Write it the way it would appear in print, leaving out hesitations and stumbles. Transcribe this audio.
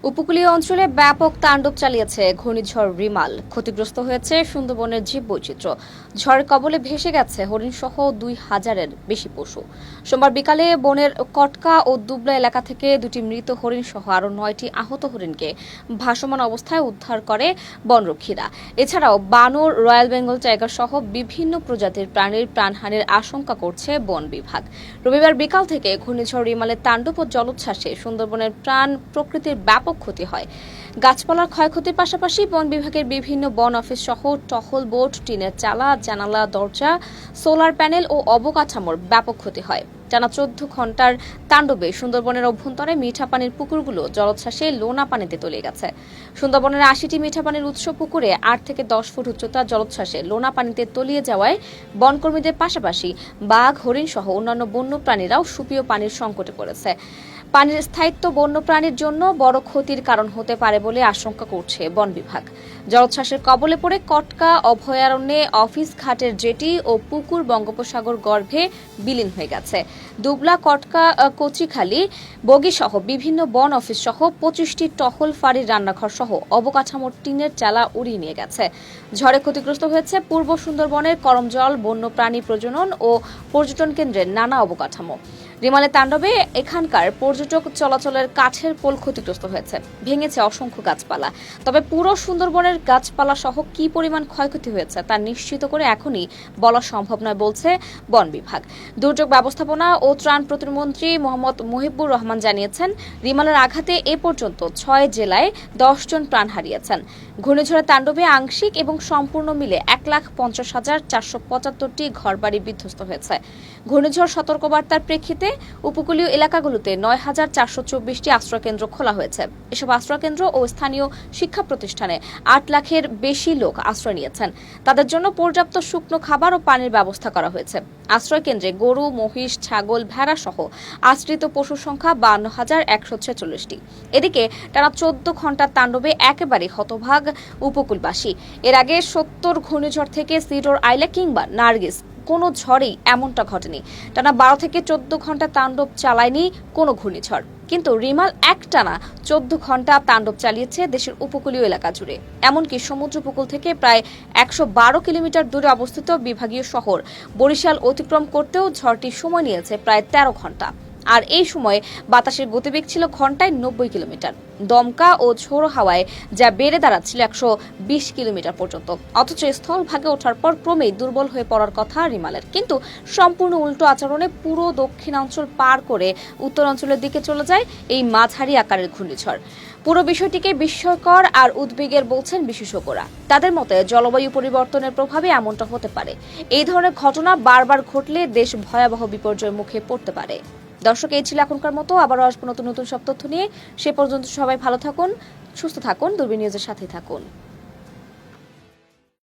উপকূলীয় অঞ্চলে ব্যাপক তাণ্ডব চালিয়েছে ঘূর্ণিঝড় রিমাল। ক্ষতিগ্রস্ত হয়েছে সুন্দরবনের জীববৈচিত্র্য। ঝড়ের কবলে ভেসে গেছে হরিণসহ ২,০০০-এর বেশি পশু। সোমবার বিকালে বনের কটকা ও দুবলা এলাকা থেকে দুটি মৃত হরিণসহ আরও ৯টি আহত হরিণকে ভাসমান অবস্থায় উদ্ধার করে বনরক্ষীরা। এছাড়াও বানর, রয়্যাল বেঙ্গল টাইগার সহ বিভিন্ন প্রজাতির প্রাণীর প্রাণহানির আশঙ্কা করছে বন বিভাগ। রবিবার বিকাল থেকে ঘূর্ণিঝড় রিমালের তাণ্ডব ও জলোচ্ছ্বাসে সুন্দরবনের প্রাণ প্রকৃতির ব্যাপক ক্ষতি হয়। গাছপালার ক্ষয়ক্ষতির পাশাপাশি বন বিভাগের বিভিন্ন বন অফিস সহ টহল বোট, টিনের চালা, জানালা, দরজা, সোলার প্যানেল ও অবকাঠামোর ব্যাপক ক্ষতি হয়। টানা ১৪ ঘন্টার তাণ্ডবে সুন্দরবনের অভ্যন্তরে মিঠা পানির পুকুরগুলো জলোচ্ছ্বাসে লোনা পানিতে তলিয়ে গেছে। সুন্দরবনের ৮০টি মিঠা পানির উৎস পুকুরে ৮ থেকে ১০ ফুট উচ্চতার জলোচ্ছ্বাসে লোনা পানিতে তলিয়ে যাওয়ায় বনকর্মীদের পাশাপাশি বাঘ, হরিণ সহ অন্যান্য বন্য প্রাণীরাও সুপেয় পানির সংকটে পড়েছে। পানির স্থায়িত্ব বন্যপ্রাণীর জন্য বড় ক্ষতির কারণ হতে পারে বলে আশঙ্কা করছে বন বিভাগ। জলোচ্ছ্বাসের কবলে পড়ে কটকা অভয়ারণ্যে অফিস ঘাটের জেটি ও পুকুর বঙ্গোপসাগর গর্ভে বিলীন হয়ে গেছে। দুবলা, কটকা, কচিখালী, বগিসহ বিভিন্ন বন অফিস সহ ২৫টি টহল ফাঁড়ির রান্নাঘর সহ অবকাঠামোর টিনের চালা উড়িয়ে নিয়ে গেছে। ঝড়ে ক্ষতিগ্রস্ত হয়েছে পূর্ব সুন্দরবনের করমজল বন্যপ্রাণী প্রজনন ও পর্যটন কেন্দ্রের নানা অবকাঠামো। রিমালের তাণ্ডবে এখানকার পর্যটক চলাচলের কাঠের পোল ক্ষতিগ্রস্ত হয়েছে, ভেঙেছে অসংখ্য গাছপালা। তবে পুরো সুন্দরবনের গাছপালা সহ কি পরিমাণ ক্ষয়ক্ষতি হয়েছে তা নিশ্চিত করে এখনই বলা সম্ভব নয় বলছে বন বিভাগ। দুর্যোগ ব্যবস্থাপনা ও ত্রাণ প্রতিমন্ত্রী মোহাম্মদ মহিবুর রহমান জানিয়েছেন, রিমালের আঘাতে এ পর্যন্ত ৬ জেলায় ১০ জন প্রাণ হারিয়েছেন। ঘূর্ণিঝড়ের তাণ্ডবে আংশিক এবং সম্পূর্ণ মিলে ১,৫০,৪৭৫টি ঘরবাড়ি বিধ্বস্ত হয়েছে। ঘূর্ণিঝড় সতর্কবার্তার প্রেক্ষিতে উপকূলীয় এলাকাগুলোতে ৯,৪২৪টি আশ্রয়কেন্দ্র খোলা হয়েছে। এসব আশ্রয়কেন্দ্র ও স্থানীয় শিক্ষা প্রতিষ্ঠানে ৮ লাখের বেশি লোক আশ্রয় নিয়েছেন। তাদের জন্য পর্যাপ্ত শুকনো খাবার ও পানির ব্যবস্থা করা হয়েছে। আশ্রয়কেন্দ্রে গরু, মহিষ, ছাগল, ভেড়া সহ আশ্রিত পশুর সংখ্যা ৫২,১৪৬টি। এদিকে টানা ১৪ ঘন্টার তাণ্ডবে একেবারে হতভাগ উপকূলবাসী। এর আগে ৭০ ঘূর্ণিঝড় থেকে সিডর আইলা কিংবা নার্গিস কোনো ঝড়েই এমনটা ঘটেনি। টানা ১২ থেকে ১৪ ঘন্টা তাণ্ডব চালায়নি কোনো ঘূর্ণিঝড়। কিন্তু রিমাল একটানা ১৪ ঘন্টা তাণ্ডব চালিয়েছে দেশের উপকূলীয় এলাকা জুড়ে। এমনকি সমুদ্র উপকূল থেকে প্রায় ১১২ কিলোমিটার দূরে অবস্থিত বিভাগীয় শহর বরিশাল অতিক্রম করতেও ঝড়টি সময় নিয়েছে প্রায় ১৩ ঘন্টা। আর এই সময়ে বাতাসের গতিবেগ ছিল ঘন্টায় ৯০ কিলোমিটার। দমকা ও ঝোড়ো হাওয়ায় যা বেড়ে দাঁড়াচ্ছিল ১২০ কিলোমিটার পর্যন্ত। অথচ স্থলভাগে ওঠার পর ক্রমেই দুর্বল হয়ে পড়ার কথা রিমালের। কিন্তু সম্পূর্ণ উল্টো আচরণে পুরো দক্ষিণাঞ্চল পার করে উত্তরাঞ্চলের দিকে চলে যায় এই মাঝারি আকারের ঘূর্ণিঝড়। পুরো বিষয়টিকে বিস্ময়কর আর উদ্বেগের বলছেন বিশেষজ্ঞরা। তাদের মতে জলবায়ু পরিবর্তনের প্রভাবে এমনটা হতে পারে। এই ধরনের ঘটনা বারবার ঘটলে দেশ ভয়াবহ বিপর্যয়ের মুখে পড়তে পারে। দর্শক, এই ছিল এখনকার মতো। আবারও আসবো নতুন নতুন সব তথ্য নিয়ে। সে পর্যন্ত সবাই ভালো থাকুন, সুস্থ থাকুন, দূরবীন নিউজের সাথে থাকুন।